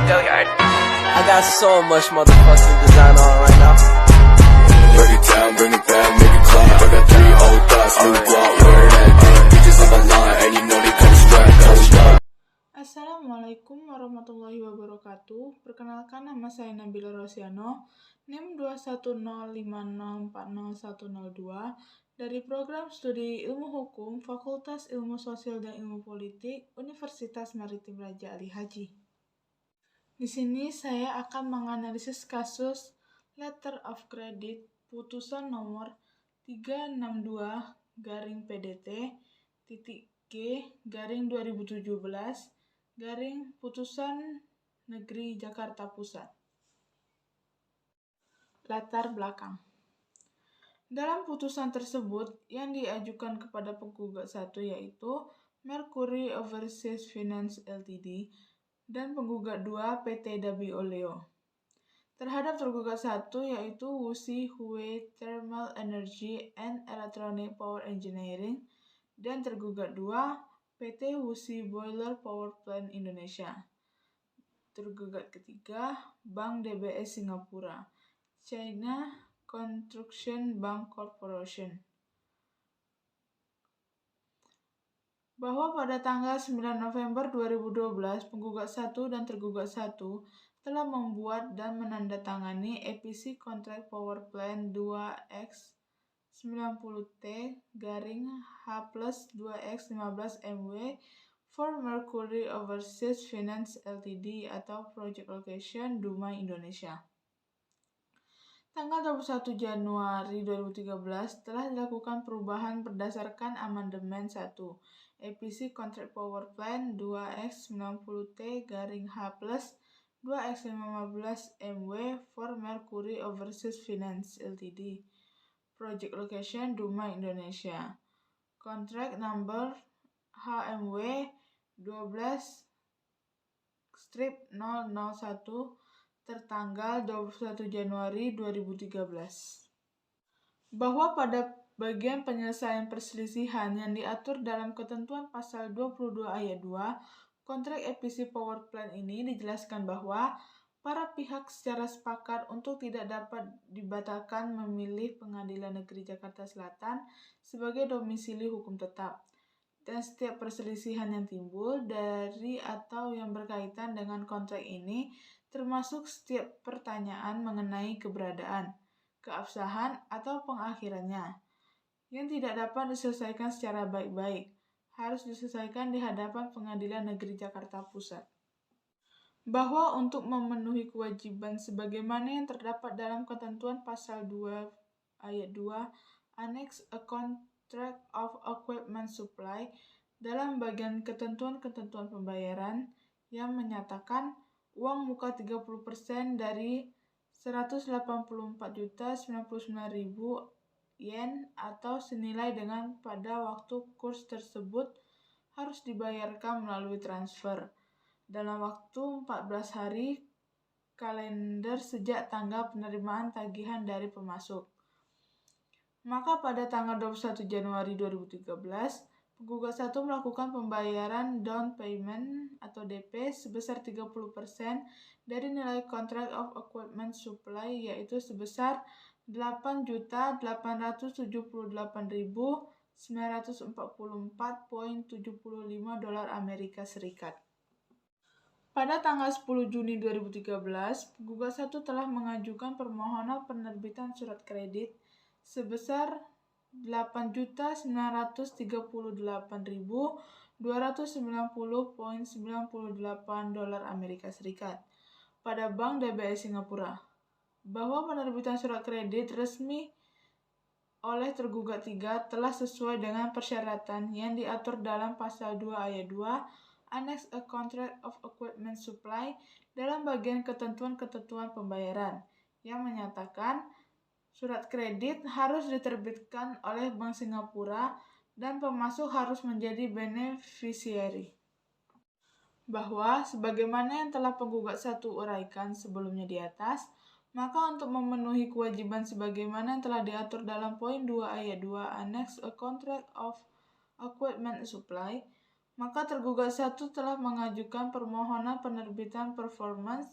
Gilliard. I got so much motherfucking design on right now. Break it down, bring it back, make it clap. I got 3 old thoughts, new block, where that bitches on my line, and you know they come strap, hold up. Assalamualaikum warahmatullahi wabarakatuh. Perkenalkan, nama saya Nabila Rosiano, NIM 21050400102 dari Program Studi Ilmu Hukum Fakultas Ilmu Sosial dan Ilmu Politik Universitas Maritim Raja Ali Haji. Di sini saya akan menganalisis kasus Letter of Credit putusan nomor 362/PDT-G/2017 Putusan Negeri Jakarta Pusat. Latar belakang. Dalam putusan tersebut yang diajukan kepada penggugat 1 yaitu Mercury Overseas Finance Ltd dan penggugat 2 PT Dabio Leo. Terhadap tergugat 1 yaitu Wuxi Hue Thermal Energy and Electronic Power Engineering dan tergugat 2 PT Wuxi Boiler Power Plant Indonesia. Tergugat ketiga Bank DBS Singapura, China Construction Bank Corporation. Bahwa pada tanggal 9 November 2012 penggugat 1 dan tergugat 1 telah membuat dan menandatangani EPC Contract Power Plant 2X90T-H+2X15MW for Mercury Overseas Finance Ltd atau Project Location Dumai Indonesia. Tanggal 21 Januari 2013 telah dilakukan perubahan berdasarkan amandemen 1 EPC Contract Power Plant 2X90T-H+2X15MW for Mercury Overseas Finance Ltd. Project Location Dumai Indonesia. Contract number HMW 12/001 tertanggal 21 Januari 2013. Bahwa pada bagian penyelesaian perselisihan yang diatur dalam ketentuan pasal 22 ayat 2 kontrak EPC Power Plant ini dijelaskan bahwa para pihak secara sepakat untuk tidak dapat dibatalkan memilih Pengadilan Negeri Jakarta Selatan sebagai domisili hukum tetap. Dan setiap perselisihan yang timbul dari atau yang berkaitan dengan kontrak ini termasuk setiap pertanyaan mengenai keberadaan, keabsahan atau pengakhirannya yang tidak dapat diselesaikan secara baik-baik, harus diselesaikan di hadapan Pengadilan Negeri Jakarta Pusat. Bahwa untuk memenuhi kewajiban sebagaimana yang terdapat dalam ketentuan pasal 2 ayat 2 Annex A Contract of Equipment Supply dalam bagian ketentuan-ketentuan pembayaran yang menyatakan uang muka 30% dari 184.099.000 yen atau senilai dengan pada waktu kurs tersebut harus dibayarkan melalui transfer dalam waktu 14 hari kalender sejak tanggal penerimaan tagihan dari pemasok. Maka pada tanggal 21 Januari 2013, penggugat 1 melakukan pembayaran down payment atau DP sebesar 30% dari nilai Contract of Equipment Supply yaitu sebesar $8.878.944.75 Amerika Serikat. Pada tanggal 10 Juni 2013, penggugat 1 telah mengajukan permohonan penerbitan surat kredit sebesar $8.938.290.98 Amerika Serikat pada Bank DBS Singapura. Bahwa penerbitan surat kredit resmi oleh tergugat 3 telah sesuai dengan persyaratan yang diatur dalam pasal 2 ayat 2 Annex A Contract of Equipment Supply dalam bagian ketentuan-ketentuan pembayaran yang menyatakan surat kredit harus diterbitkan oleh Bank Singapura dan pemasok harus menjadi beneficiary. Bahwa sebagaimana yang telah penggugat 1 uraikan sebelumnya di atas, maka untuk memenuhi kewajiban sebagaimana yang telah diatur dalam poin 2 ayat 2 Annex A Contract of Equipment Supply, maka tergugat 1 telah mengajukan permohonan penerbitan performance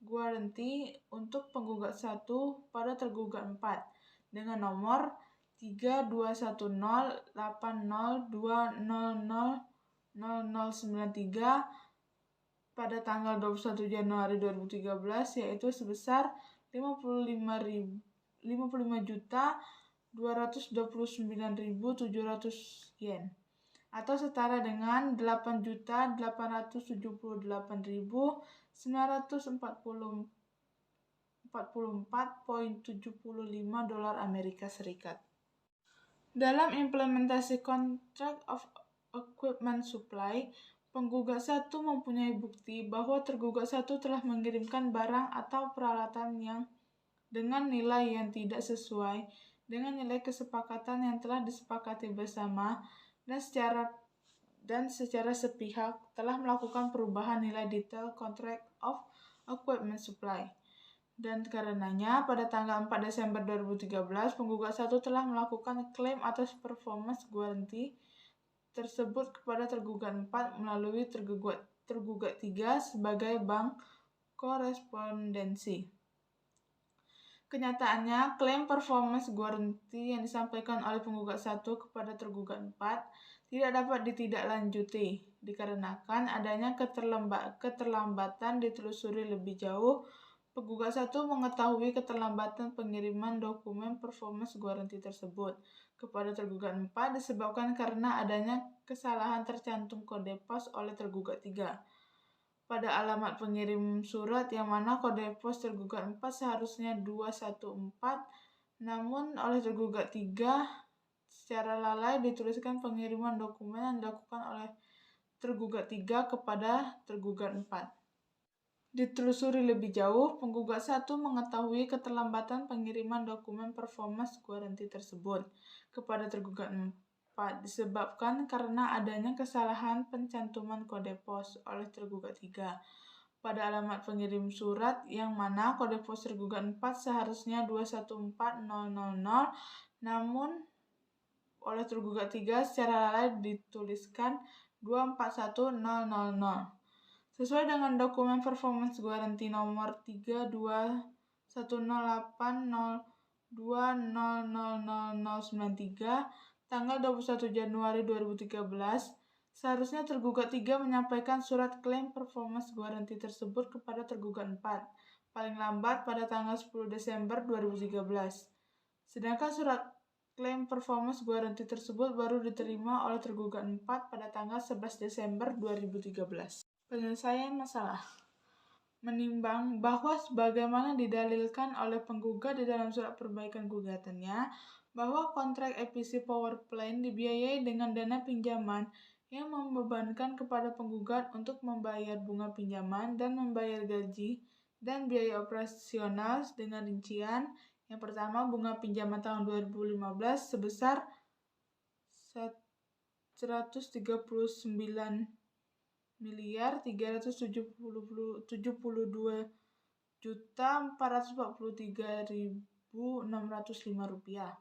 guarantee untuk penggugat 1 pada tergugat 4 dengan nomor 32108020000093 pada tanggal 21 Januari 2013, yaitu sebesar 55.229.700 yen atau setara dengan 8.878.944,75 dolar Amerika Serikat. Dalam implementasi Contract of Equipment Supply, penggugat 1 mempunyai bukti bahwa tergugat 1 telah mengirimkan barang atau peralatan yang dengan nilai yang tidak sesuai dengan nilai kesepakatan yang telah disepakati bersama dan secara sepihak telah melakukan perubahan nilai detail Contract of Equipment Supply. Dan karenanya, pada tanggal 4 Desember 2013, penggugat 1 telah melakukan klaim atas performance guarantee tersebut kepada tergugat 4 melalui tergugat 3 sebagai bank korespondensi. Kenyataannya, klaim performance guarantee yang disampaikan oleh penggugat 1 kepada tergugat 4 tidak dapat ditindaklanjuti dikarenakan adanya keterlambatan ditelusuri lebih jauh. Penggugat 1 mengetahui keterlambatan pengiriman dokumen performance guarantee tersebut kepada tergugat 4 disebabkan karena adanya kesalahan tercantum kode pos oleh tergugat 3 pada alamat pengirim surat, yang mana kode pos tergugat 4 seharusnya 214, namun oleh tergugat 3 secara lalai dituliskan pengiriman dokumen yang dilakukan oleh tergugat 3 kepada tergugat 4. Ditelusuri lebih jauh, penggugat 1 mengetahui keterlambatan pengiriman dokumen performance guarantee tersebut kepada tergugat 4 disebabkan karena adanya kesalahan pencantuman kode pos oleh tergugat 3 pada alamat pengirim surat, yang mana kode pos tergugat 4 seharusnya 214000, namun oleh tergugat 3 secara lalai dituliskan 241000. Sesuai dengan dokumen performance guarantee nomor 321080200093 tanggal 21 Januari 2013, seharusnya tergugat 3 menyampaikan surat klaim performance guarantee tersebut kepada tergugat 4 paling lambat pada tanggal 10 Desember 2013. Sedangkan surat klaim performance guarantee tersebut baru diterima oleh tergugat 4 pada tanggal 11 Desember 2013. Penyelesaian masalah. Menimbang bahwa sebagaimana didalilkan oleh penggugat di dalam surat perbaikan gugatannya, bahwa kontrak EPC Power Plant dibiayai dengan dana pinjaman yang membebankan kepada penggugat untuk membayar bunga pinjaman dan membayar gaji dan biaya operasional dengan rincian. Yang pertama, bunga pinjaman tahun 2015 sebesar 139.372.443.605 rupiah.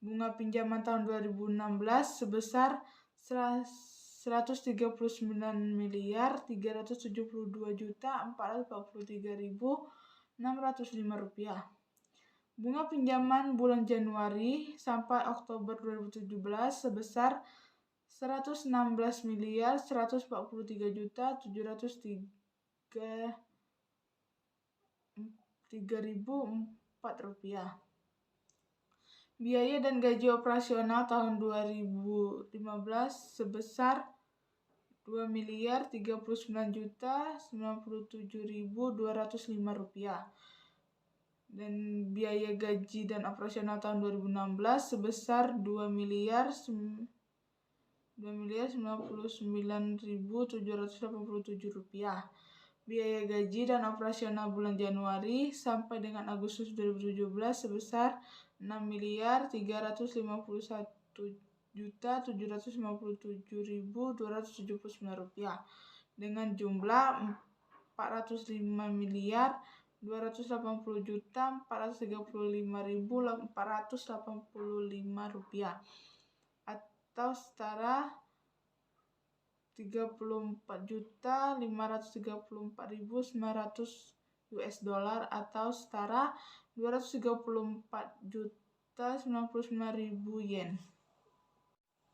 Bunga pinjaman tahun 2016 sebesar 139.372.443.605 rupiah. Bunga pinjaman bulan Januari sampai Oktober 2017 sebesar 116.143.703.4 rupiah. Biaya dan gaji operasional tahun 2015 sebesar 2.039.097.205 rupiah. Dan biaya gaji dan operasional tahun 2016 sebesar 2.099.787 rupiah. Biaya gaji dan operasional bulan Januari sampai dengan Agustus 2017 sebesar 6.351.757.279 rupiah dengan jumlah 405.280.435.485 rupiah atau setara $34.534.900 atau setara 234.099.000 yen.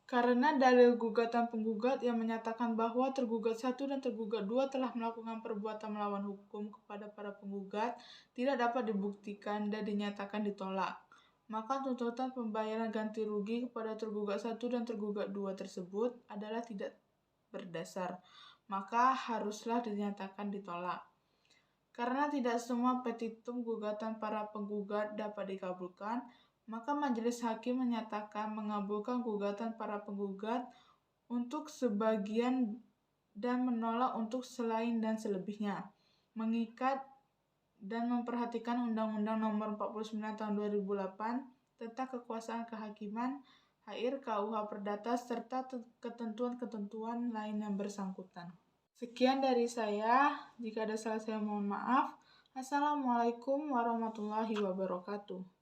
Karena dalil gugatan penggugat yang menyatakan bahwa tergugat 1 dan tergugat 2 telah melakukan perbuatan melawan hukum kepada para penggugat tidak dapat dibuktikan dan dinyatakan ditolak, maka tuntutan pembayaran ganti rugi kepada tergugat 1 dan tergugat 2 tersebut adalah tidak berdasar, maka haruslah dinyatakan ditolak. Karena tidak semua petitum gugatan para penggugat dapat dikabulkan, maka majelis hakim menyatakan mengabulkan gugatan para penggugat untuk sebagian dan menolak untuk selain dan selebihnya, mengikat dan memperhatikan Undang-Undang Nomor 49 Tahun 2008 tentang Kekuasaan Kehakiman, HR, KUH Perdata, serta ketentuan-ketentuan lain yang bersangkutan. Sekian dari saya. Jika ada salah saya mohon maaf. Assalamualaikum warahmatullahi wabarakatuh.